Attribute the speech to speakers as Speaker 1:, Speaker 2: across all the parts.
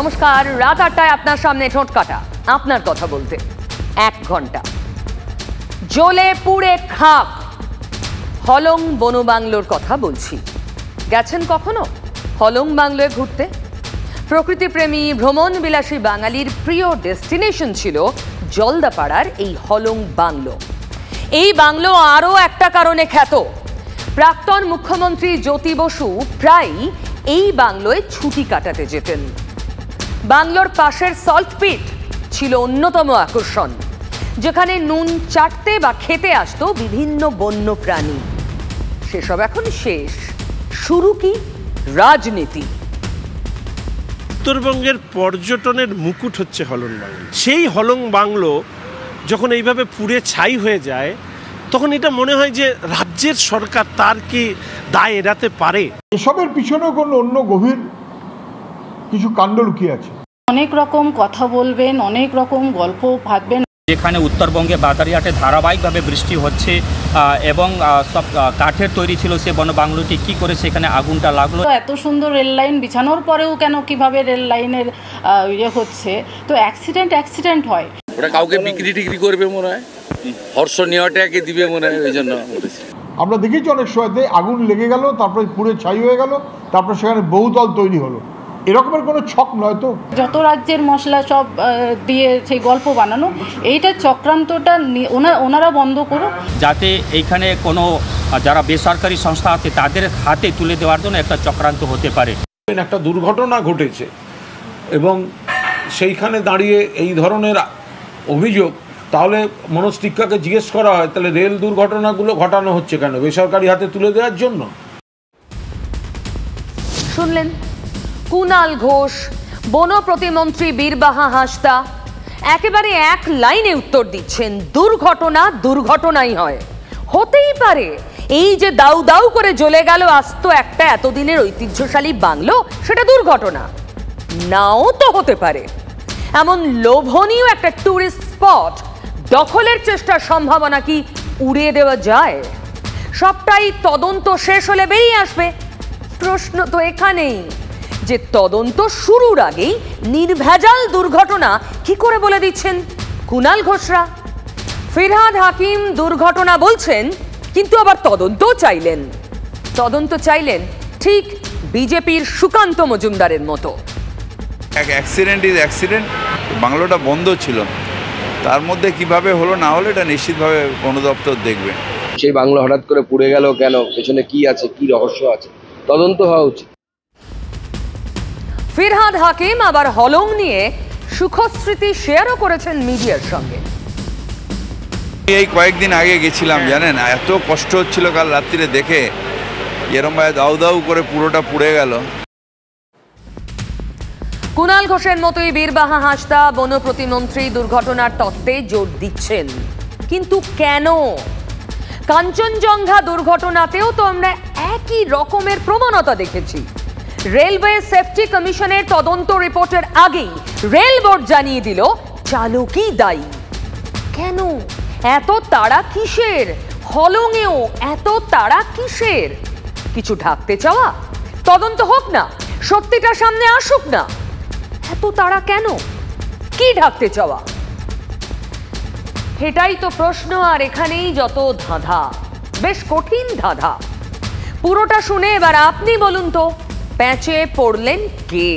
Speaker 1: নমস্কার, রাত ৮টায় আপনার সামনে ঠোঁট কাটা, আপনার কথা বলতে ১ ঘন্টা। জ্বলে পুড়ে খাক হলং বনবাংলোর কথা বলছি। গেছেন কখনো হলং বাংলোয় ঘুরতে? প্রকৃতিপ্রেমী ভ্রমণ বিলাসী বাঙালির প্রিয় ডেস্টিনেশন ছিল জলদাপাড়ার এই হলং বাংলো। এই বাংলো আরও একটা কারণে খ্যাত। প্রাক্তন মুখ্যমন্ত্রী জ্যোতি বসু প্রায় এই বাংলোয় ছুটি কাটাতে যেতেন। বাংলোর পাশের সল্ট পিট ছিল অন্যতম আকর্ষণ, যেখানে নুন চাটতে বা খেতে আসতো বিভিন্ন বন্য প্রাণী। সেসব এখন শেষ, শুরু কি রাজনীতি।
Speaker 2: উত্তরবঙ্গের পর্যটনের মুকুট হচ্ছে হলং বাংলো। সেই হলং বাংলো যখন এইভাবে পুড়ে ছাই হয়ে যায়, তখন এটা মনে হয় যে রাজ্যের সরকার তার কি দায় এড়াতে পারে?
Speaker 3: এসবের পিছনেও কোনো অন্য গভীর কিছু কাণ্ড লুকিয়ে আছে।
Speaker 4: অনেক রকম কথা বলবেন, অনেক রকম গল্প ভাববেন।
Speaker 5: যেখানে উত্তরবঙ্গে বাদারিহাটে ধারাবাহিকভাবে বৃষ্টি হচ্ছে এবং সব কাঠের তৈরি ছিল সে বনবাংলোটি, কি করে সেখানে আগুনটা লাগলো।
Speaker 4: এত সুন্দর রেল লাইন বিছানোর পরেও কেন কিভাবে রেল লাইনের হচ্ছে? তো অ্যাক্সিডেন্ট হয়।
Speaker 6: ওরা কাউকে বিক্রি টিক্রি করবে মনে হয়, হর্ষ নেওয়াটাকে দিবে মনে হয়, ওই জন্য
Speaker 3: আমরা দেখেছি অনেক সময়তে আগুন লেগে গেল, তারপরে পুড়ে ছাই হয়ে গেল, তারপরে সেখানে বহুতল তৈরি হলো। এরকমের কোনো ছক নয় তো। যত
Speaker 4: রাজ্যের মশলা সব দিয়ে সেই গল্প বানানো, এইটা চক্রান্তটা ওনারা বন্ধ করুক,
Speaker 5: যাতে এইখানে কোনো যারা বেসরকারি সংস্থা আছে তাদের হাতে তুলে দেওয়ার জন্য একটা চক্রান্ত হতে পারে।
Speaker 7: একটা দুর্ঘটনা ঘটেছে এবং সেইখানে দাঁড়িয়ে এই ধরনের অভিযোগ, তাহলে মনোজ টিক্কাকে জিজ্ঞেস করা হয়, তাহলে রেল দুর্ঘটনাগুলো ঘটানো হচ্ছে কেন? বেসরকারি হাতে তুলে দেওয়ার জন্য।
Speaker 1: শুনলেন কুণাল ঘোষ, বন প্রতিমন্ত্রী বীরবাহা হাঁসদা একেবারে এক লাইনে উত্তর দিচ্ছেন, দুর্ঘটনা দুর্ঘটনাই হয়, হতেই পারে। এই যে দাউ দাউ করে জ্বলে গেল আস্ত একটা এতদিনের ঐতিহ্যশালী বাংলো, সেটা দুর্ঘটনা নাও তো হতে পারে। এমন লোভনীয় একটা ট্যুরিস্ট স্পট দখলের চেষ্টার সম্ভাবনা কি উড়িয়ে দেওয়া যায়? সবটাই তদন্ত শেষ হলে বেরিয়ে আসবে। প্রশ্ন তো এখানেই যে তদন্ত শুরুর আগেই নির্ভেজাল দুর্ঘটনা কি করে বলে দিচ্ছেন কুণাল ঘোষরা? ফিরহাদ হাকিম দুর্ঘটনা বলছেন, কিন্তু আবার তদন্ত চাইলেন ঠিক বিজেপির সুকান্ত মজুমদারের মতো।
Speaker 8: Accident is accident. বাংলোটা বন্ধ ছিল, তার মধ্যে কিভাবে হলো না হলো এটা নিশ্চিতভাবে বন দপ্তর দেখবে।
Speaker 9: সেই বাংলো হঠাৎ করে পুড়ে গেল কেন, পেছনে কি আছে, কি রহস্য আছে, তদন্ত হওয়া উচিত।
Speaker 1: ফিরহাদ হাকিম আবার হলং নিয়ে সুখস্মৃতি শেয়ারও করেছেন মিডিয়ার সঙ্গে।
Speaker 8: এই কয়েকদিন আগে গেছিলাম, জানেন, এত কষ্ট হচ্ছিল কাল রাত্রিরে দেখে, এরম ভাবে দাউ দাউ করে পুরোটা পুড়ে গেল।
Speaker 1: কুণাল ঘোষের মতোই বীরবাহা হাঁসদা বন প্রতিমন্ত্রী দুর্ঘটনার তত্ত্বে জোর দিচ্ছেন, কিন্তু কেন? কাঞ্চনজঙ্ঘা দুর্ঘটনাতেও তো আমরা একই রকমের প্রবণতা দেখেছি। রেলওয়ে সেফটি কমিশনের তদন্ত রিপোর্টের আগেই রেল বোর্ড জানিয়ে দিল চালকই দায়ী। কেন এত তাড়া কিসের? হলংয়েও এত তাড়া কিসের? কিছু ঢাকতে চাওয়া? তদন্ত হোক না, সত্যিটা সামনে আসুক না, এত তাড়া কেন? কি ঢাকতে চাওয়া? এটাই তো প্রশ্ন। আর এখানেই যত ধাঁধা, বেশ কঠিন ধাঁধা। পুরোটা শুনে এবার আপনি বলুন তো, প্যাঁচে পড়লেন কে?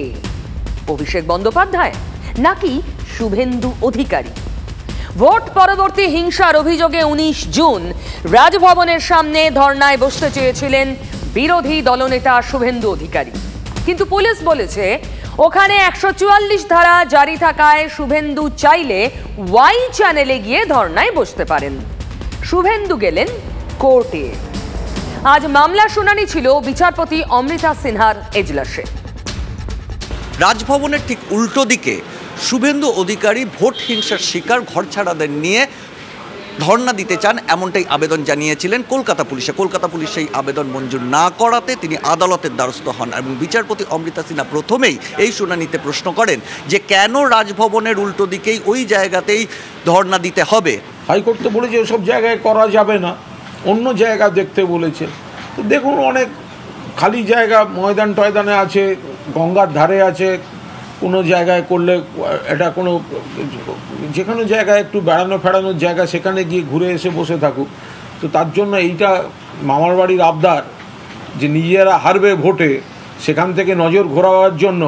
Speaker 1: অভিষেক বন্দ্যোপাধ্যায় নাকি শুভেন্দু অধিকারী? ভোট পরবর্তী হিংসার অভিযোগে 19 জুন রাজভবনের সামনে ধর্নায় বসতে চেয়েছিলেন বিরোধী দলনেতা শুভেন্দু অধিকারী, কিন্তু পুলিশ বলেছে ওখানে 144 ধারা জারি থাকায় শুভেন্দু চাইলে ওয়াই চ্যানেলে গিয়ে ধর্নায় বসতে পারেন। শুভেন্দু গেলেন কোর্টে। আজ মামলা শুনানি ছিল বিচারপতি অমৃতা সিনহার এজলাসে।
Speaker 10: রাজভবনের ঠিক উল্টো দিকে শুভেন্দু অধিকারী ভোট হিংসার শিকার ঘরছাড়াদের নিয়ে ধর্ণা দিতে চান, এমনটাই আবেদন জানিয়েছিলেন কলকাতা পুলিশে। কলকাতা পুলিশ সেই আবেদন মঞ্জুর না করাতে তিনি আদালতের দ্বারস্থ হন এবং বিচারপতি অমৃতা সিনহা প্রথমেই এই শুনানিতে প্রশ্ন করেন যে কেন রাজভবনের উল্টো দিকেই ওই জায়গাতেই ধর্ণা দিতে হবে।
Speaker 7: হাইকোর্ট তো বলেছে ওসব জায়গায় করা যাবে না, অন্য জায়গা দেখতে বলেছে। তো দেখুন, অনেক খালি জায়গা ময়দান টয়দানে আছে, গঙ্গার ধারে আছে, কোনো জায়গায় করলে এটা কোনো যে কোনো জায়গায় একটু বেড়ানো ফেড়ানোর জায়গা, সেখানে গিয়ে ঘুরে এসে বসে থাকুক। তো তার জন্য এইটা মামার বাড়ির আবদার যে নিজেরা হারবে ভোটে, সেখান থেকে নজর ঘোরাবার জন্য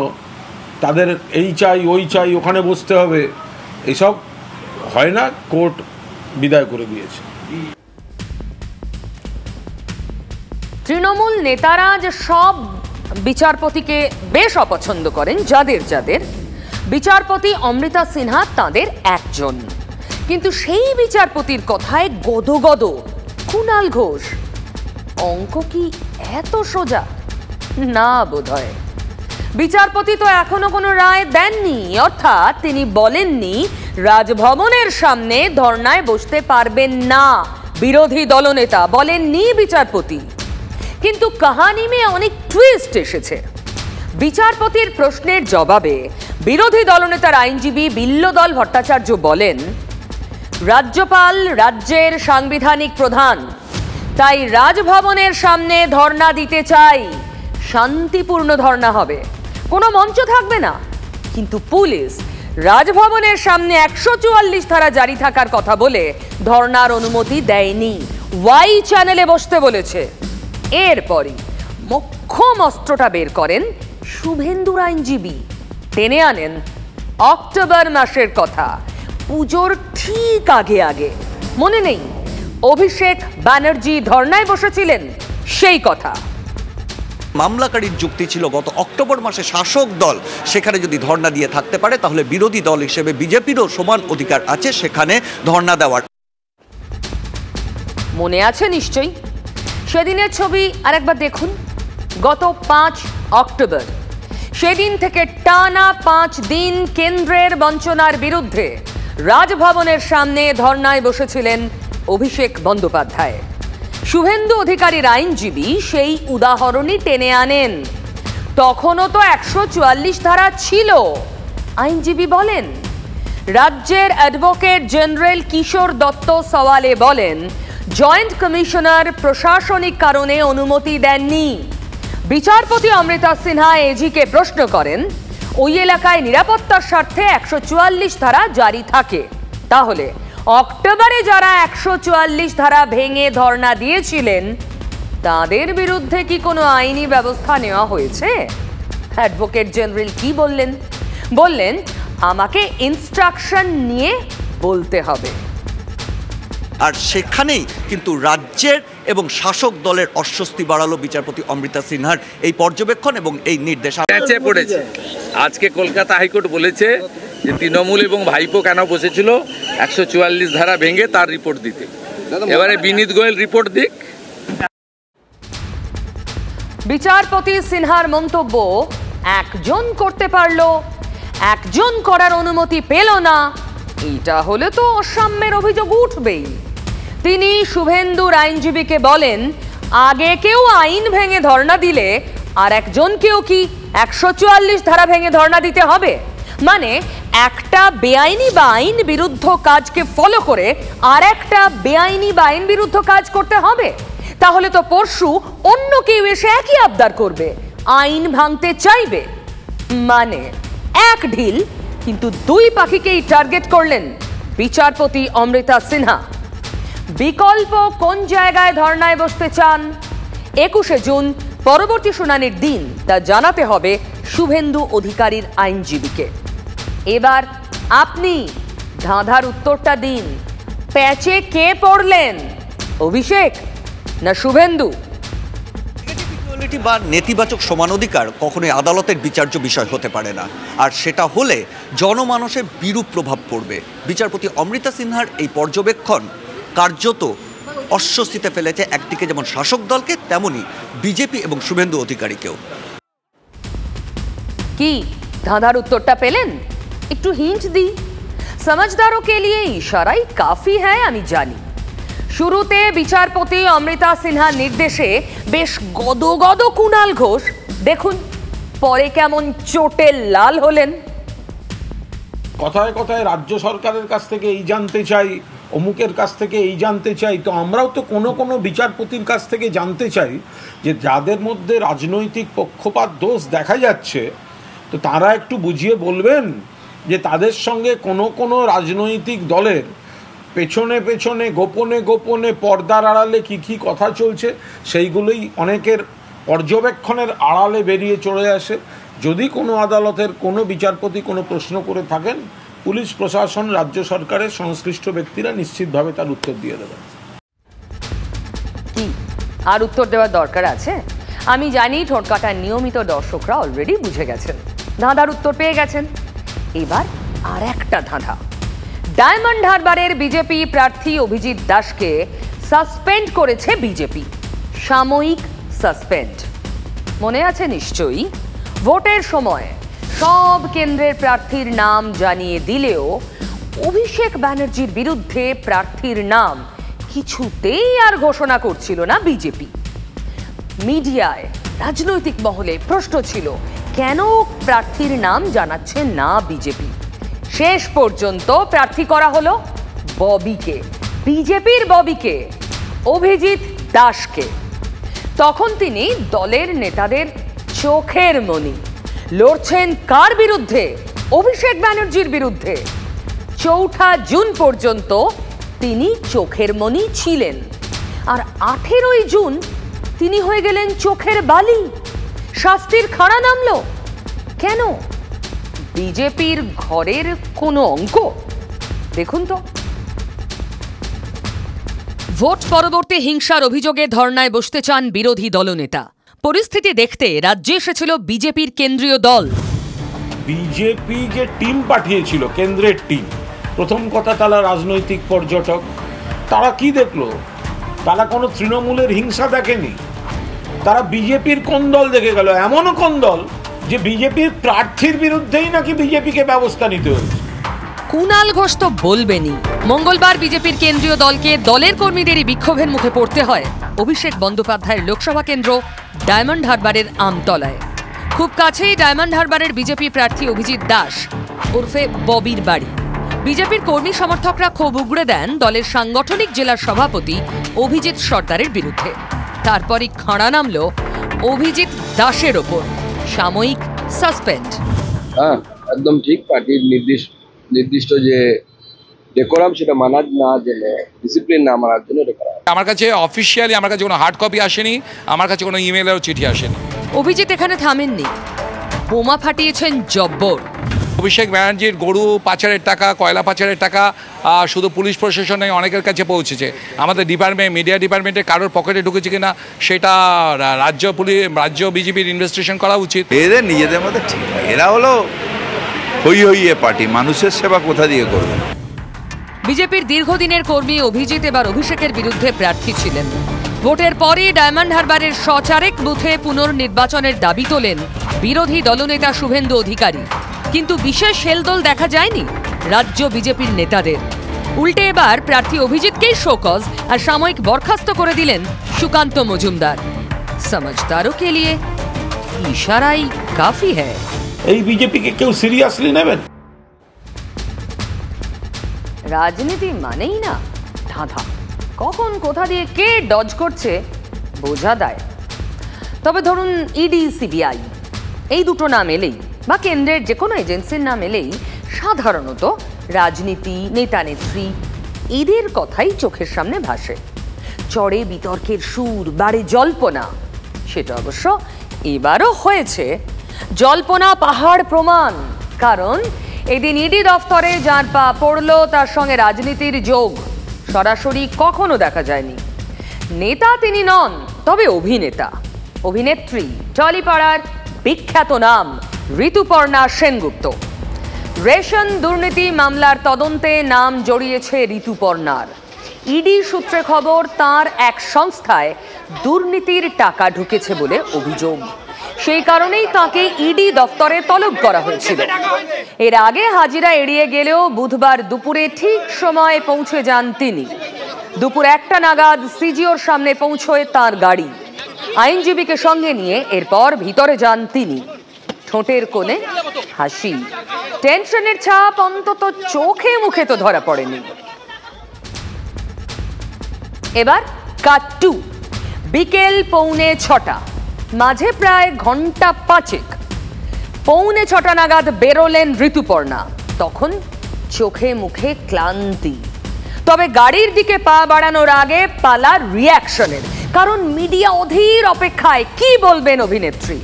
Speaker 7: তাদের এই চাই ওই চাই, ওখানে বসতে হবে, এসব হয় না, কোর্ট বিদায় করে দিয়েছে।
Speaker 1: তৃণমূল নেতারা যে সব বিচারপতিকে বেশ অপছন্দ করেন, যাদের যাদের, বিচারপতি অমৃতা সিনহা তাদের একজন। কিন্তু সেই বিচারপতির কথায় গদগদ কুণাল ঘোষ। অঙ্ক কি এত সোজা? না বোধহয়। বিচারপতি তো এখনো কোনো রায় দেননি, অর্থাৎ তিনি বলেননি রাজভবনের সামনে ধর্নায় বসতে পারবেন না বিরোধী দলনেতা, বলেননি বিচারপতি। কিন্তু কাহানি মে অনেক টুইস্ট এসেছে। বিচারপতির প্রশ্নের জবাবে বিরোধী দলনেতার আইনজীবী বিল্লদল ভট্টাচার্য বলেন, রাজ্যপাল রাজ্যের সাংবিধানিক প্রধান, তাই রাজভবনের সামনে ধর্ণা দিতে চাই। শান্তিপূর্ণ ধর্ণা হবে, কোনো মঞ্চ থাকবে না। কিন্তু পুলিশ রাজভবনের সামনে 144 ধারা জারি থাকার কথা বলে ধর্ণার অনুমতি দেয়নি, ওয়াই চ্যানেলে বসতে বলেছে। এরপরই মোক্ষম অস্ত্রটা বের করেন শুভেন্দুর আইনজীবী, টেনে আনেন অক্টোবর মাসের কথা, পুজোর ঠিক আগে আগে। মনে নেই অভিষেক ব্যানার্জি ধর্নায় বসেছিলেন সেই কথা।
Speaker 10: মামলাকারীর যুক্তি ছিল গত অক্টোবর মাসে শাসক দল সেখানে যদি ধর্ণা দিয়ে থাকতে পারে, তাহলে বিরোধী দল হিসেবে বিজেপিরও সমান অধিকার আছে সেখানে ধর্ণা দেওয়ার।
Speaker 1: মনে আছে নিশ্চয়ই, সেদিনের ছবি আরেকবার দেখুন। গত 5 অক্টোবর, সেদিন থেকে টানা 5 দিন কেন্দ্রের বঞ্চনার বিরুদ্ধে রাজভবনের সামনে ধর্নায় বসেছিলেন অভিষেক বন্দ্যোপাধ্যায়। শুভেন্দু অধিকারীর আইনজীবী সেই উদাহরণই টেনে আনেন। তখনও তো 144 ধারা ছিল। আইনজীবী বলেন, রাজ্যের অ্যাডভোকেট জেনারেল কিশোর দত্ত সওয়ালে বলেন, জয়েন্ট কমিশনার প্রশাসনিক কারণে অনুমতি দেননি। বিচারপতি অমৃতা সিনহা এজিকে প্রশ্ন করেন, ওই এলাকায় নিরাপত্তার স্বার্থে 144 ধারা জারি থাকে, তাহলে অক্টোবরে যারা 144 ধারা ভেঙে ধর্ণা দিয়েছিলেন তাদের বিরুদ্ধে কি কোনো আইনি ব্যবস্থা নেওয়া হয়েছে? অ্যাডভোকেট জেনারেল কি বললেন? বললেন, আমাকে ইনস্ট্রাকশন নিয়ে বলতে হবে।
Speaker 10: আর সেখানেই কিন্তু রাজ্যের এবং শাসক দলের অস্বস্তি বাড়ালো বিচারপতি অমৃতা সিনহার এই পর্যবেক্ষণ এবং এই নির্দেশ।
Speaker 6: পড়েছে আজকে কলকাতা হাইকোর্ট বলেছে যে তৃণমূল এবং ভাইপো কেন বসেছিল 144 ধারা ভেঙে তার রিপোর্ট দিতে। এবারে বিনীত গোয়েল রিপোর্ট দিক।
Speaker 1: বিচারপতি সিনহার মন্তব্য, একজন করতে পারলো, একজন করার অনুমতি পেল না, এটা হলে তো অসাম্যের অভিযোগ উঠবেই। তিনি শুভেন্দুর আইনজীবীকে বলেন, আগে কেউ আইন ভেঙে ধর্ণা দিলে আর একজনকেও কি 144 ধারা ভেঙে ধর্ণা দিতে হবে? মানে একটা বেআইনি বা আইন বিরুদ্ধ কাজকে ফলো করে আর একটা বেআইনি বা আইন বিরুদ্ধ কাজ করতে হবে? তাহলে তো পরশু অন্য কেউ এসে একই আবদার করবে, আইন ভাঙতে চাইবে। মানে এক ঢিল, কিন্তু 2 পাখিকেই টার্গেট করলেন বিচারপতি অমৃতা সিনহা। বিকল্প কোন জায়গায় ধর্নায় বসতে চান 21শে জুন পরবর্তী শুনানির দিন তা জানাতে হবে শুভেন্দু অধিকারীর আইনজীবীকে। এবার আপনি ধাঁধার উত্তরটা দিন, প্যাচে কে পড়লেন, অভিষেক না শুভেন্দু?
Speaker 10: বা নেতিবাচক সমানাধিকার কখনোই আদালতের বিচার্য বিষয় হতে পারে না, আর সেটা হলে জনমানসে বিরূপ প্রভাব পড়বে। বিচারপতি অমৃতা সিনহার এই পর্যবেক্ষণ কার্যত অস্বস্তিতে ফেলেছে একদিকে যেমন শাসক দলকে, তেমনি বিজেপি এবং শুভেন্দু অধিকারীকেও।
Speaker 1: কি ধাঁধার উত্তরটা পেলেন? একটু হিন্ট দিই, समझदारों के लिए इशाराई काफी है, আমি জানি। শুরুতে বিচারপতি অমৃতা সিনহার নির্দেশে বেশ গদগদ কুণাল ঘোষ, দেখুন পরে কেমন চোটে লাল হলেন।
Speaker 7: কথায় কথায় রাজ্য সরকারের কাছ থেকে এই জানতে চাই, অমুকের কাছ থেকে এই জানতে চাই, তো আমরাও তো কোনো কোনো বিচারপতির কাছ থেকে জানতে চাই যে যাদের মধ্যে রাজনৈতিক পক্ষপাত দোষ দেখা যাচ্ছে তো তারা একটু বুঝিয়ে বলবেন যে তাদের সঙ্গে কোনো রাজনৈতিক দলের পেছনে পেছনে গোপনে গোপনে পর্দার আড়ালে কি কথা চলছে সেইগুলোই অনেকের পর্যবেক্ষণের আড়ালে বেরিয়ে চলে আসে। যদি কোনো আদালতের কোনো বিচারপতি কোনো প্রশ্ন করে থাকেন, পুলিশ প্রশাসন, রাজ্য সরকারের সংশ্লিষ্ট ব্যক্তিরা নিশ্চিতভাবে তার উত্তর দিয়ে দেবেন।
Speaker 1: কি আর উত্তর দেওয়ার দরকার আছে? আমি জানি ঠোঁটকাটার নিয়মিত দর্শকরা অলরেডি বুঝে গেছেন, ধাঁধার উত্তর পেয়ে গেছেন। এবার আর একটা ধাঁধা। ডায়মন্ড হারবারের বিজেপি প্রার্থী অভিজিৎ দাসকে সাসপেন্ড করেছে বিজেপি, সাময়িক সাসপেন্ড। মনে আছে নিশ্চয়ই, ভোটের সময় সব কেন্দ্রের প্রার্থীর নাম জানিয়ে দিলেও অভিষেক ব্যানার্জির বিরুদ্ধে প্রার্থীর নাম কিছুতেই আর ঘোষণা করছিল না বিজেপি। মিডিয়ায়, রাজনৈতিক মহলে প্রশ্ন ছিল, কেন প্রার্থীর নাম জানাচ্ছে না বিজেপি? শেষ পর্যন্ত প্রার্থী করা হলো ববিকে, বিজেপির ববিকে, অভিজিৎ দাসকে। তখন তিনি দলের নেতাদের চোখের মণি। লড়ছেন কার বিরুদ্ধে? অভিষেক ব্যানার্জির বিরুদ্ধে। 4 জুন পর্যন্ত তিনি চোখের মণি ছিলেন, আর 18 জুন তিনি হয়ে গেলেন চোখের বালি। শাস্তির খাড়া নামলো কেন? বিজেপির ঘরের কোনো অঙ্ক? দেখুন তো। ভোট পরবর্তী হিংসার অভিযোগে ধর্নায় বসতে চান বিরোধী দলনেতা। পরিস্থিতি দেখতে রাজ্যে এসেছিল বিজেপির কেন্দ্রীয় দল।
Speaker 7: বিজেপি যে টিম পাঠিয়েছিল, কেন্দ্রের টিম, প্রথম কথা তারা রাজনৈতিক পর্যটক। তারা কি দেখলো? তারা কোনো তৃণমূলের হিংসা দেখেনি, তারা বিজেপির কোন দল দেখে গেল। এমনও কোন দল যে বিজেপির প্রার্থীর বিরুদ্ধেই নাকি বিজেপিকে ব্যবস্থা নিতে হয়েছে।
Speaker 1: কুণাল ঘোষ তো বলবেনই। মঙ্গলবার বিজেপির কেন্দ্রীয় দলকে দলের কর্মীদেরই বিক্ষোভের মুখে পড়তে হয় অভিষেক বন্দ্যোপাধ্যায়ের লোকসভা কেন্দ্র ডায়মন্ড হারবারের আমতলায়। খুব কাছেই ডায়মন্ড হারবারের বিজেপি প্রার্থী অভিজিৎ দাস ওরফে ববির বাড়ি। বিজেপির কর্মী সমর্থকরা ক্ষোভ উগড়ে দেন দলের সাংগঠনিক জেলার সভাপতি অভিজিৎ সর্দারের বিরুদ্ধে। তারপরই খাড়া নামল অভিজিৎ দাসের ওপর, সাময়িক সাসপেন্ড।
Speaker 9: হ্যাঁ, একদম ঠিক। পার্টির নির্দিষ্ট যে ডেকোরাম সেটা মানা না জেনে, ডিসিপ্লিন না মানার জন্য এটা করা।
Speaker 11: আমার কাছে অফিসিয়ালি আমার কাছে কোনো হার্ড কপি আসেনি, আমার কাছে কোনো ইমেলেও চিঠি আসেনি।
Speaker 1: অভিজিৎ এখানে থামেননি, বোমা ফাটিয়েছেন জব্বর।
Speaker 11: অভিষেক ব্যানার্জির গরু পাচারের টাকা, কয়লা পাচারের টাকা শুধু পুলিশ প্রশাসনে অনেকের কাছে পৌঁছেছে। আমাদের ডিপার্টমেন্ট, মিডিয়া ডিপার্টমেন্টে কারোর পকেটে ঢুকেছে কিনা সেটা রাজ্য বিজেপির ইনভেস্টিগেশন করা উচিত।
Speaker 8: এদের নিজেদের মধ্যে ঠিক, এরা হলো হইয়ে পার্টি, মানুষের সেবা কোথা দিয়ে করবে।
Speaker 1: বিজেপির দীর্ঘদিনের কর্মী অভিজিৎ এবার অভিষেকের বিরুদ্ধে প্রার্থী ছিলেন। ভোটের পরে ডায়মন্ড হারবারের সচারেক বুথে পুনর্নির্বাচনের দাবি তোলেন বিরোধী দলনেতা শুভেন্দু অধিকারী। কিন্তু বিশেষ হেলদোল দেখা যায়নি রাজ্য বিজেপির নেতাদের। উল্টে এবার প্রার্থী অভিজিৎকেই শোকজ আর সাময়িক বরখাস্ত করে দিলেন সুকান্ত মজুমদার। সমঝদারোं के लिए ইশারা ही काफी है।
Speaker 7: এই বিজেপিকে কেউ সিরিয়াসলি নেবেন?
Speaker 1: রাজনীতি মানেই না ধাঁধা, কখন কোথা দিয়ে কে ডজ করছে বোঝা দেয়। তবে ধরুন ইডি, সিবিআই এই দুটো নাম এলেই বা কেন্দ্রের যে কোনো এজেন্সির নাম এলেই সাধারণত রাজনীতি, নেতা নেত্রী এদের কথাই চোখের সামনে ভাসে। চড়ে বিতর্কের সুর, বাড়ে জল্পনা। সেটা অবশ্য এবারও হয়েছে। জল্পনা পাহাড় প্রমাণ, কারণ এদিন ইডি দফতরে যার পা পড়ল তার সঙ্গে রাজনীতির যোগ সরাসরি কখনো দেখা যায়নি। নেতা তিনি নন, তবে অভিনেতা, অভিনেত্রী, টলিপাড়ার বিখ্যাত নাম ঋতুপর্ণা সেনগুপ্ত। রেশন দুর্নীতি মামলার তদন্তে নাম জড়িয়েছে ঋতুপর্ণার। ইডি সূত্রে খবর, তার এক সংস্থায় দুর্নীতির টাকা ঢুকেছে বলে অভিযোগ। সেই কারণেই তাকে ইডি দফতরে তলব করা হয়েছিল। এর আগে হাজিরা এড়িয়ে গেলেও বুধবার দুপুরে ঠিক সময়ে পৌঁছে যান তিনি। দুপুর 1টা নাগাদ সিজিওর সামনে পৌঁছয় তার গাড়ি। আইনজীবীকে সঙ্গে নিয়ে এরপর ভিতরে যান তিনি। ঠোঁটের কোণে হাসি, টেনশনের ছাপ অন্তত চোখে মুখে তো ধরা পড়েনি। এবার কাট টু, বিকেল 6:45, মাঝে প্রায় ঘন্টা 5। 6:45 নাগাদ বেরোলেন ঋতুপর্ণা। তখন চোখে মুখে ক্লান্তি, তবে গাড়ির দিকে পা বাড়ানোর আগে পালা রিয়াকশনের, কারণ মিডিয়া অধীর অপেক্ষায় কি বলবেন অভিনেত্রী।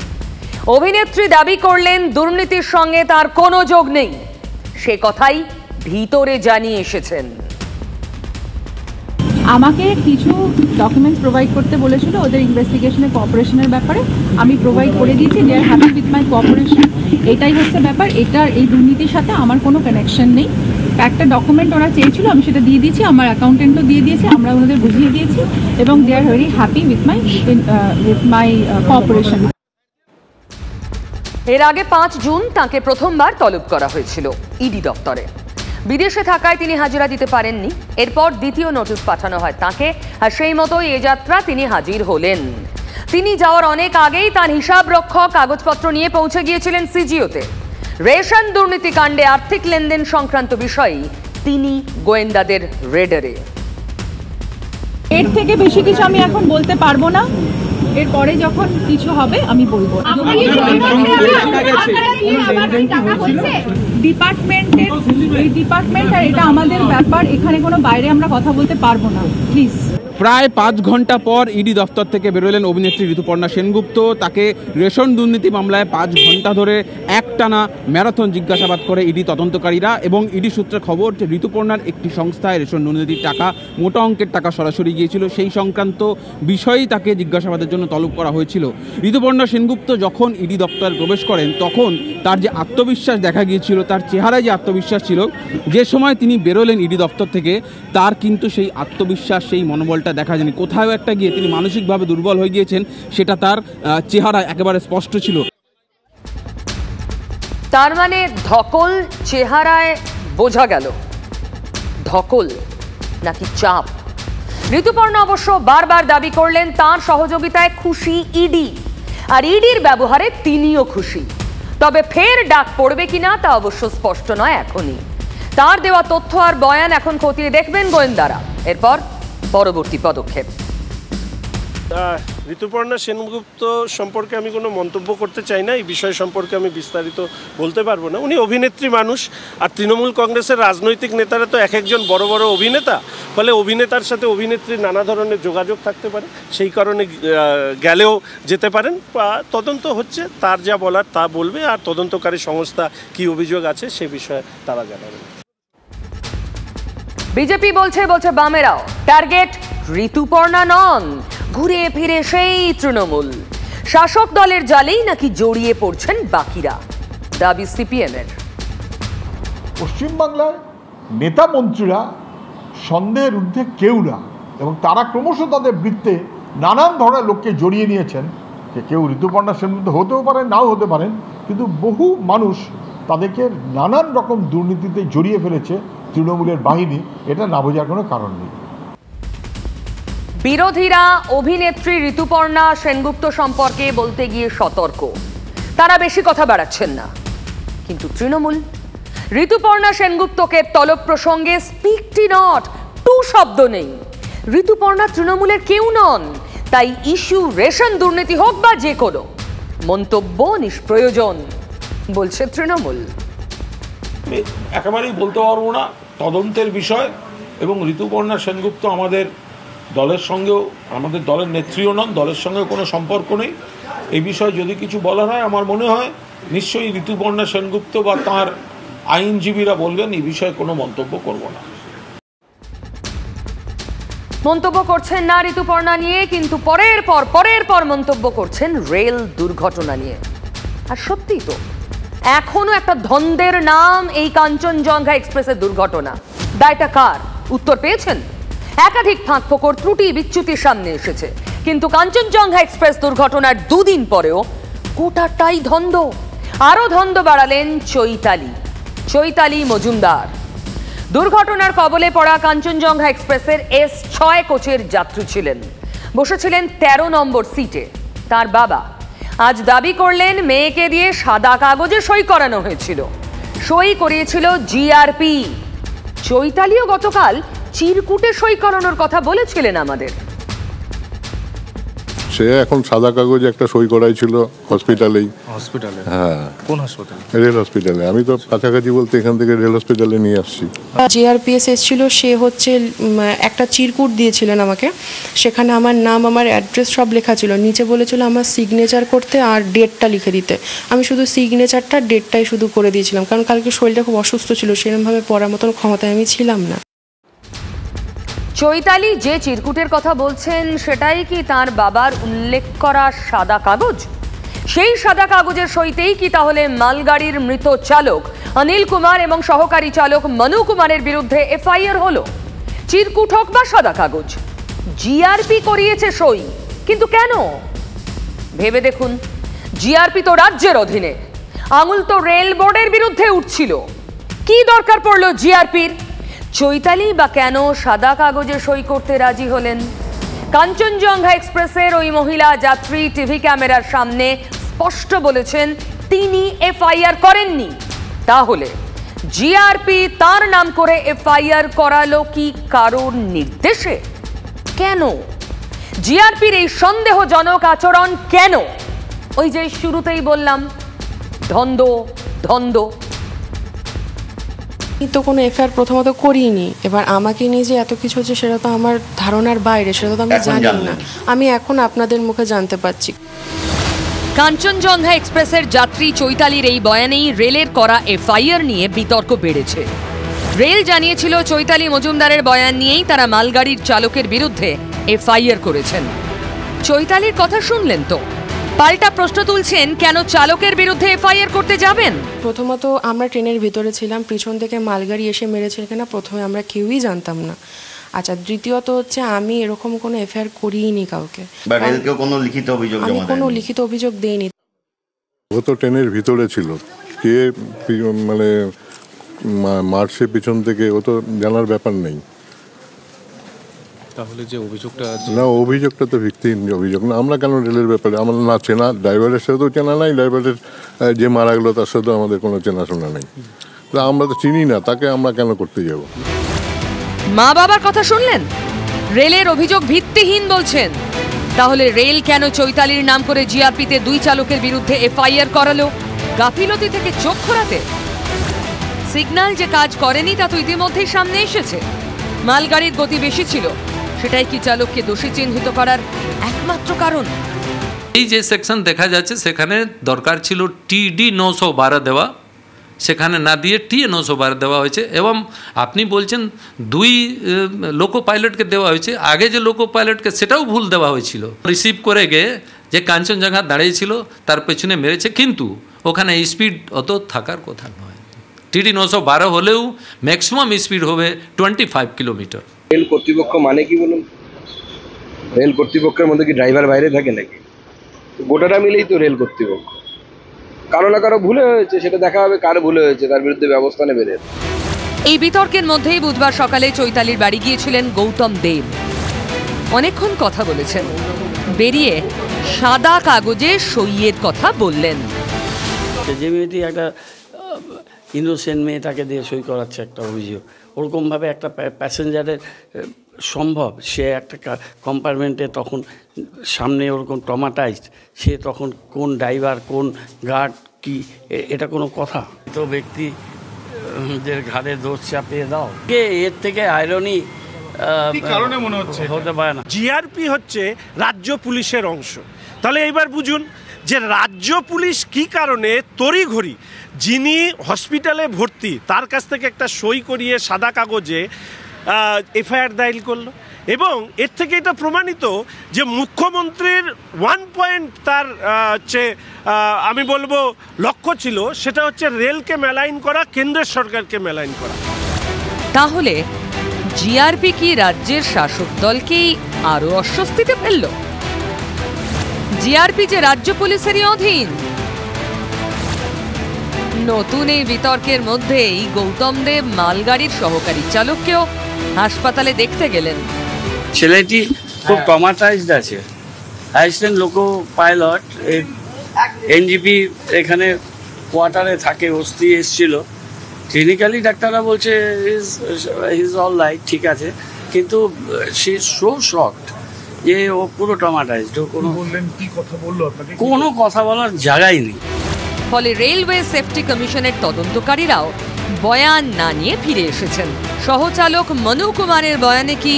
Speaker 1: অভিনেত্রী দাবি করলেন দুর্নীতির সঙ্গে তার কোনো যোগ নেই, সে কথাই ভিতরে জানিয়ে এসেছেন।
Speaker 12: আমাকে কিছু ডকুমেন্টস প্রোভাইড করতে বলেছিল ওদের ইনভেস্টিগেশনের কোঅপারেশনের ব্যাপারে, আমি প্রোভাইড করে দিয়েছি। দে আর হ্যাপি উইথ মাই কোঅপারেশন। এটাই হচ্ছে ব্যাপার, এটার এই দুর্নীতির সাথে আমার কোনো কানেকশন নেই। একটা ডকুমেন্ট ওরা চেয়েছিল, আমি সেটা দিয়ে দিয়েছি, আমার অ্যাকাউন্টেন্টও দিয়ে দিয়েছি, আমরা ওনাদের বুঝিয়ে দিয়েছি এবং they are very happy with my cooperation.
Speaker 1: এর আগে 5 জুন তাকে প্রথমবার তলব করা হয়েছিল ইডি দপ্তরে। বিদেশে থাকায় তিনি হাজিরা দিতে পারেননি। এরপর দ্বিতীয় নোটিশ পাঠানো হয় তাকে, আর সেই মতোই এ যাত্রা তিনি হাজির হলেন। তিনি যাওয়ার অনেক আগেই তার হিসাব রক্ষক কাগজপত্র নিয়ে পৌঁছে গিয়েছিলেন সিজিওতে। রেশন দুর্নীতি কাণ্ডে আর্থিক লেনদেন সংক্রান্ত বিষয়ে তিনি গোয়েন্দাদের রেডারে।
Speaker 12: এর থেকে বেশি কিছু আমি এখন বলতে পারবো না, এরপরে যখন কিছু হবে আমি বলবো। ডিপার্টমেন্ট আর এটা আমাদের ব্যাপার, এখানে কোনো বাইরে আমরা কথা বলতে পারবো না, প্লিজ।
Speaker 13: প্রায় 5 ঘন্টা পর ইডি দপ্তর থেকে বেরোলেন অভিনেত্রী ঋতুপর্ণা সেনগুপ্ত। তাকে রেশন দুর্নীতি মামলায় 5 ঘন্টা ধরে একটানা ম্যারাথন জিজ্ঞাসাবাদ করে ইডি তদন্তকারীরা, এবং ইডি সূত্রে খবর যে ঋতুপর্ণার একটি সংস্থায় রেশন দুর্নীতির টাকা, মোটা অঙ্কের টাকা সরাসরি গিয়েছিল, সেই সংক্রান্ত বিষয়েই তাকে জিজ্ঞাসাবাদের জন্য তলব করা হয়েছিল। ঋতুপর্ণা সেনগুপ্ত যখন ইডি দপ্তরে প্রবেশ করেন তখন তার যে আত্মবিশ্বাস দেখা গিয়েছিল, তার চেহারায় যে আত্মবিশ্বাস ছিল, যে সময় তিনি বেরোলেন ইডি দপ্তর থেকে তার কিন্তু সেই আত্মবিশ্বাস, সেই মনোবলটা দেখা যায়নি। কোথাও একটা গিয়ে তিনি মানসিকভাবে দুর্বল হয়ে গিয়েছেন, সেটা তার চেহারায় একেবারে স্পষ্ট ছিল।
Speaker 1: তার মানে ধকল চেহারায় বোঝা গেল, ধকল নাকি চাপ। ঋতুপর্ণা অবশ্য বারবার দাবি করলেন তার সহযোগিতায় খুশি ইডি, আর ইডির ব্যবহারে তিনিও খুশি। তবে ফের ডাক পড়বে কিনা তা অবশ্য স্পষ্ট নয় এখনই। তার দেওয়া তথ্য আর বয়ান এখন খতিয়ে দেখবেন গোয়েন্দারা, এরপর পরবর্তী পদক্ষেপ।
Speaker 2: ঋতুপর্ণা সেনগুপ্ত সম্পর্কে আমি কোনো মন্তব্য করতে চাই না, এই বিষয় সম্পর্কে আমি বিস্তারিত বলতে পারবো না। উনি অভিনেত্রী মানুষ, আর তৃণমূল কংগ্রেসের রাজনৈতিক নেতারা তো এক একজন বড় বড় অভিনেতা, ফলে অভিনেতার সাথে অভিনেত্রীর নানা ধরনের যোগাযোগ থাকতে পারে, সেই কারণে গেলেও যেতে পারেন। তদন্ত হচ্ছে, তার যা বলার তা বলবে, আর তদন্তকারী সংস্থা কি অভিযোগ আছে সে বিষয়ে তারা জানাবেন।
Speaker 1: বিজেপি বলছে বামেরাও টার্গেট ঋতুপর্ণা নন, ঘুরে ফিরে সেই তৃণমূল। শাসক দলের জালেই নাকি জড়িয়ে পড়ছেন বাকিরা, দাবি সিপিএমের।
Speaker 3: পশ্চিমবাংলায় নেতা মন্ত্রীরা সন্দেহের ঊর্ধ্বে কেউ না, এবং তারা ক্রমশ তাদের বৃত্তে নানান ধরনের লোককে জড়িয়ে নিয়েছেন। যে কেউ ঋতুপর্ণা সেনগুপ্ত হতেও পারেন, নাও হতে পারেন, কিন্তু বহু মানুষ তাদেরকে নানান রকম দুর্নীতিতে জড়িয়ে ফেলেছে তৃণমূলের বাহিনী, এটা না বোঝার কোনো কারণ নেই।
Speaker 1: বিরোধীরা অভিনেত্রী ঋতুপর্ণা সেনগুপ্ত সম্পর্কে বলতে গিয়ে সতর্ক, তারা বেশি কথা বাড়াচ্ছেন না। কিন্তু তৃণমূল ঋতুপর্ণা সেনগুপ্তকে তলব প্রসঙ্গে স্পিকটি নট টু শব্দ নেই। ঋতুপর্ণা তৃণমূলের কেউ নন, তাই ইস্যু রেশন দুর্নীতি হোক বা যে কোনো, মন্তব্য নিষ্প্রয়োজন বলছে তৃণমূল।
Speaker 7: একেবারেই বলতে পারবো না, তদন্তের বিষয়। এবং ঋতুপর্ণা সেনগুপ্ত আমাদের দলের সঙ্গেও, আমাদের দলের নেত্রীও নন, দলের সঙ্গেও কোনো সম্পর্ক নেই। এই বিষয়ে যদি কিছু বলার হয়, আমার মনে হয় নিশ্চয়ই ঋতুপর্ণা সেনগুপ্ত বা তাঁর আইনজীবীরা বলবেন, এই বিষয়ে কোনো মন্তব্য করব না।
Speaker 1: মন্তব্য করছেন না ঋতুপর্ণা নিয়ে, কিন্তু পরের পর মন্তব্য করছেন রেল দুর্ঘটনা নিয়ে। আর সত্যিই তো এখনো একটা ধন্দের নাম এই কাঞ্চনজঙ্ঘা এক্সপ্রেসের দুর্ঘটনা। দায়টা কার? উত্তর পেয়েছেন? একাধিক ফাঁকফোকর, ত্রুটি, বিচ্যুতির সামনে এসেছে, কিন্তু কাঞ্চনজঙ্ঘা এক্সপ্রেস দুর্ঘটনার 2 দিন পরেও গোটাটাই ধন্দ। আরো ধন্দ বাড়ালেন চৈতালি মজুমদার। দুর্ঘটনার কবলে পড়া কাঞ্চনজঙ্ঘা এক্সপ্রেসের S6 কোচের যাত্রী ছিলেন, বসেছিলেন 13 নম্বর সিটে। তার বাবা আজ দাবি করলেন মেয়েকে দিয়ে সাদা কাগজে সই করানো হয়েছিল, সই করিয়েছিল জিআরপি। চৈতালিও গতকাল চিরকুটে সই করানোর কথা বলেছিলেন আমাদের।
Speaker 14: সে এখন সাদা কাগজে একটা সই করাই ছিল হসপিটালেই। হ্যাঁ,
Speaker 15: কোন হাসপাতালে?
Speaker 14: রেল হসপিটালে। আমি তো কাছাকাছি বলতে এখান থেকে রেল হসপিটালে নিয়ে আসছি।
Speaker 16: জিআরপিএস এসেছিল, সে হচ্ছে একটা চিরকুট দিয়েছিলেন আমাকে, সেখানে আমার নাম, আমার অ্যাড্রেস সব লেখা ছিল, নিচে বলেছিল আমার সিগনেচার করতে আর ডেটটা লিখে দিতে। আমি শুধু সিগনেচারটা, ডেটটাই শুধু করে দিয়েছিলাম, কারণ কালকে শরীরটা খুব অসুস্থ ছিল, সেরকমভাবে পড়ার মতন ক্ষমতায় আমি ছিলাম না।
Speaker 1: চৈতালি যে চিরকুটের কথা বলছেন সেটাই কি তার বাবার উল্লেখ করা সাদা কাগজ? সেই সাদা কাগজের সইতেই কি তাহলে মালগাড়ির মৃত চালক অনিল কুমার এবং সহকারী চালক মনু কুমারের বিরুদ্ধে এফআইআর হলো? চিরকুট হোক বা সাদা কাগজ, জিআরপি করিয়েছে সই, কিন্তু কেন? ভেবে দেখুন, জিআরপি তো রাজ্যের অধীনে, আঙুল তো রেল বোর্ডের বিরুদ্ধে উঠছিল। কি দরকার পড়লো জিআরপির? চৈতালি বা কেন সাদা কাগজে সই করতে রাজি হলেন? কাঞ্চনজঙ্ঘা এক্সপ্রেসের ওই মহিলা যাত্রী টিভি ক্যামেরার সামনে স্পষ্ট বলেছেন তিনি এফআইআর করেননি। তাহলে জিআরপি তার নাম করে এফআইআর করালো কি কারোর নির্দেশে? কেন জিআরপির এই সন্দেহজনক আচরণ? কেন? ওই যে শুরুতেই বললাম, ধন্দ ধন্দ।
Speaker 16: তো কোনো এফআইআর প্রথমত করিনি, এবার আমাকে নিয়ে যে এত কিছু হচ্ছে সেটা তো আমার ধারণার বাইরে, সেটা তো আমি জানি না, আমি এখন আপনাদের মুখে জানতে পারছি।
Speaker 1: কাঞ্চনজঙ্ঘা এক্সপ্রেসের যাত্রী চৈতালির এই বয়ানেই রেলের করা এফআইআর নিয়ে বিতর্ক বেড়েছে। রেল জানিয়েছিল চৈতালি মজুমদারের বয়ান নিয়েই তারা মালগাড়ির চালকের বিরুদ্ধে এফআইআর করেছেন। চৈতালির কথা শুনলেন তো? পাল্টা প্রশ্ন তুলছেন, কেন চালকের বিরুদ্ধে এফআইআর করতে যাবেন?
Speaker 16: প্রথমত আমরা ট্রেনের ভিতরে ছিলাম, পিছন থেকে মালগাড়ি এসে মেরেছে কিনা প্রথমে আমরা কেউই জানতাম না। আচ্ছা, দ্বিতীয়ত হচ্ছে আমি এরকম কোনো এফআইআর করিনি কাউকে, আমি কোনো লিখিত অভিযোগ দেইনি।
Speaker 14: ও তো ট্রেনের ভিতরে ছিল, কে মানে মার্চে পিছন থেকে, ও তো জানার ব্যাপার নেই।
Speaker 15: তাহলে যে অভিযোগটা,
Speaker 14: না অভিযোগটা তো ভিত্তিহীন অভিযোগ না। আমরা কেন রেলের ব্যাপারে, আমার না চেনা, ড্রাইভারের সাথেও চেনা নাই, ড্রাইভারের যে মারা গেলো তার সাথেও আমাদের কোনো চেনাশোনা নেই, আমরা তো চিনি না তাকে, আমরা কেন করতে যাব?
Speaker 1: মা বাবার কথা শুনলেন? রেলের অভিযোগ ভিত্তিহীন বলছেন। তাহলে রেল কেন চৈতালির নাম করে জিআরপিতে দুই চালকের বিরুদ্ধে এফআইআর করালো? গাফিলতি থেকে চোখ খোলাতে? সিগন্যাল যে কাজ করেনি তা তো ইতিমধ্যেই সামনে এসেছে। মালগাড়ির গতি বেশি ছিল, সেটাই কি চালককে দোষী চিহ্নিত করার একমাত্র কারণ?
Speaker 17: এই যে সেকশন দেখা যাচ্ছে সেখানে দরকার ছিল টিডি 912 দেওয়া, সেখানে না দিয়ে টিএ 912 দেওয়া হয়েছে। এবং আপনি বলছেন দুই লোকো পাইলটকে দেওয়া হয়েছে, আগে যে লোকো পাইলটকে সেটাও ভুল দেওয়া হয়েছিল। রিসিভ করে গিয়ে যে কাঞ্চনজঙ্ঘা দাঁড়িয়েছিল তার পেছনে মেরেছে, কিন্তু ওখানে স্পিড অত থাকার কথা নয়। টিডি 912 হলেও ম্যাক্সিমাম স্পিড হবে 25 কিলোমিটার।
Speaker 9: রেল কর্তৃপক্ষ মানে কি বলুন? রেল কর্তৃপক্ষের মধ্যে কি ড্রাইভার বাইরে থাকে নাকি? গোটাটা মিলেই তো রেল কর্তৃপক্ষ। কারো না কারো ভুলে হয়েছে, সেটা দেখা হবে কার ভুলে হয়েছে, তার বিরুদ্ধে ব্যবস্থা নেবে রেল।
Speaker 1: এই বিতর্কের মধ্যেই বুধবার সকালে চৈতালির বাড়ি গিয়েছিলেন গৌতম দেব। অনেকক্ষণ কথা বলেছেন, বেরিয়ে সাদা কাগজে সইয়ের কথা বললেন।
Speaker 18: যে মেয়েটি একটা ইনোসেন্ট মেয়ে, তাকে দিয়ে সই করাচ্ছে একটা অভিযোগ, ওরকমভাবে একটা প্যাসেঞ্জারের সম্ভব? সে একটা কম্পার্টমেন্টে তখন সামনে ওরকম ট্রমাটাইজড, সে তখন কোন ড্রাইভার কোন গার্ড কি, এটা কোনো কথা? তো ব্যক্তিদের ঘাড়ে দোষ চাপিয়ে দাও, এর থেকে আয়রনি কারণে মনে হচ্ছে হতে পারে না।
Speaker 2: জিআরপি হচ্ছে রাজ্য পুলিশের অংশ। তাহলে এইবার বুঝুন যে রাজ্য পুলিশ কি কারণে তড়িঘড়ি যিনি হসপিটালে ভর্তি তার কাছ থেকে একটা সই করিয়ে সাদা কাগজে এফআইআর দায়ের করলো। এবং এর থেকে এটা প্রমাণিত যে মুখ্যমন্ত্রীর 1 পয়েন্ট তার হচ্ছে আমি বলবো লক্ষ্য ছিল, সেটা হচ্ছে রেলকে মেলাইন করা, কেন্দ্রের সরকারকে মেলাইন করা।
Speaker 1: তাহলে জিআরপি কি রাজ্যের শাসক দলকেই আরো অস্বস্তিতে ফেলল? জিআরপি যে রাজ্য পুলিশেরই অধীন। নতুন এই বিতর্কের মধ্যেই গৌতম দেব মালগাড়ির সহকারী চালককেও হাসপাতালে দেখতে গেলেন।
Speaker 18: ছেলেটি খুব ট্রমাটাইজড আছে, অ্যাসিস্ট্যান্ট লোকো পাইলট, এনজিপি এখানে কোয়ার্টারে থাকে, অস্থি এসছিল। ক্লিনিক্যালি ডাক্তাররা বলছে ইজ অল রাইট, ঠিক আছে, কিন্তু শি ইজ সো শকড যে ও পুরো ট্রমাটাইজড, কোনো
Speaker 7: বললেন কি কথা বললো আপনাকে?
Speaker 18: কোনো কথা বলার জায়গাই নেই।
Speaker 1: ফলে রেলওয়ে সেফটি কমিশনের তদন্তকারীরাও বয়ান না নিয়ে ফিরে এসেছেন। সহচালক মনু কুমারের বয়ানে কি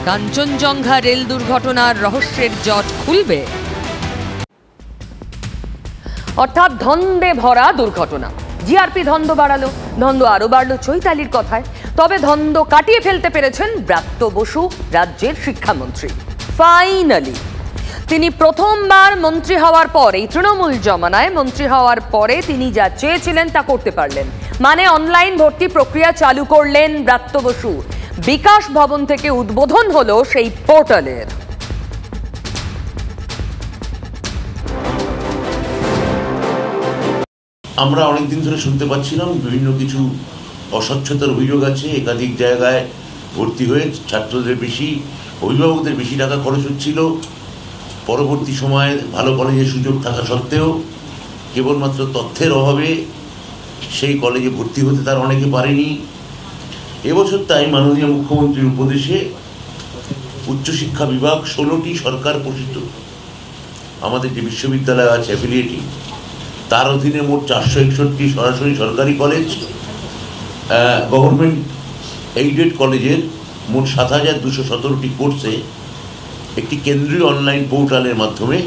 Speaker 1: কাঞ্চনজঙ্ঘা রেল দুর্ঘটনার রহস্যের জট খুলবে? অর্থাৎ ধন্দে ভরা দুর্ঘটনা। জিআরপি ধন্দ বাড়ালো, ধন্দ আরো বাড়লো চৈতালির কথায়। তবে ধন্দ কাটিয়ে ফেলতে পেরেছেন ব্রাত্য বসু, রাজ্যের শিক্ষামন্ত্রী। ফাইনালি তিনি প্রথমবার মন্ত্রী হওয়ার পর, এই তৃণমূল জমানায় মন্ত্রী হওয়ার পরে তিনি যা চেয়েছিলেন তা করতে পারলেন। মানে অনলাইন ভর্তি প্রক্রিয়া চালু করলেন ব্রাত্য বসু। বিকাশ ভবন থেকে উদ্বোধন হলো সেই পোর্টালের।
Speaker 15: আমরা অনেকদিন ধরে শুনতে পাচ্ছিলাম বিভিন্ন কিছু অস্বচ্ছতার অভিযোগ আছে, একাধিক জায়গায় ভর্তি হয়ে ছাত্রদের বেশি, অভিভাবকদের বেশি টাকা খরচ হচ্ছিল। পরবর্তী সময়ে ভালো কলেজে সুযোগ থাকা সত্ত্বেও কেবলমাত্র তথ্যের অভাবে সেই কলেজে ভর্তি হতে তার অনেকে পারেনি। এবছর তাই মাননীয় মুখ্যমন্ত্রীর উপদেশে উচ্চশিক্ষা বিভাগ 16টি সরকার পোষিত আমাদের যে বিশ্ববিদ্যালয় আছে অ্যাফিলিয়েটিং, তার অধীনে মোট 461টি সরাসরি সরকারি কলেজ, গভর্নমেন্ট এইডেড কলেজের মোট 7217টি কোর্সে একটি কেন্দ্রীয় অনলাইন পোর্টালের মাধ্যমে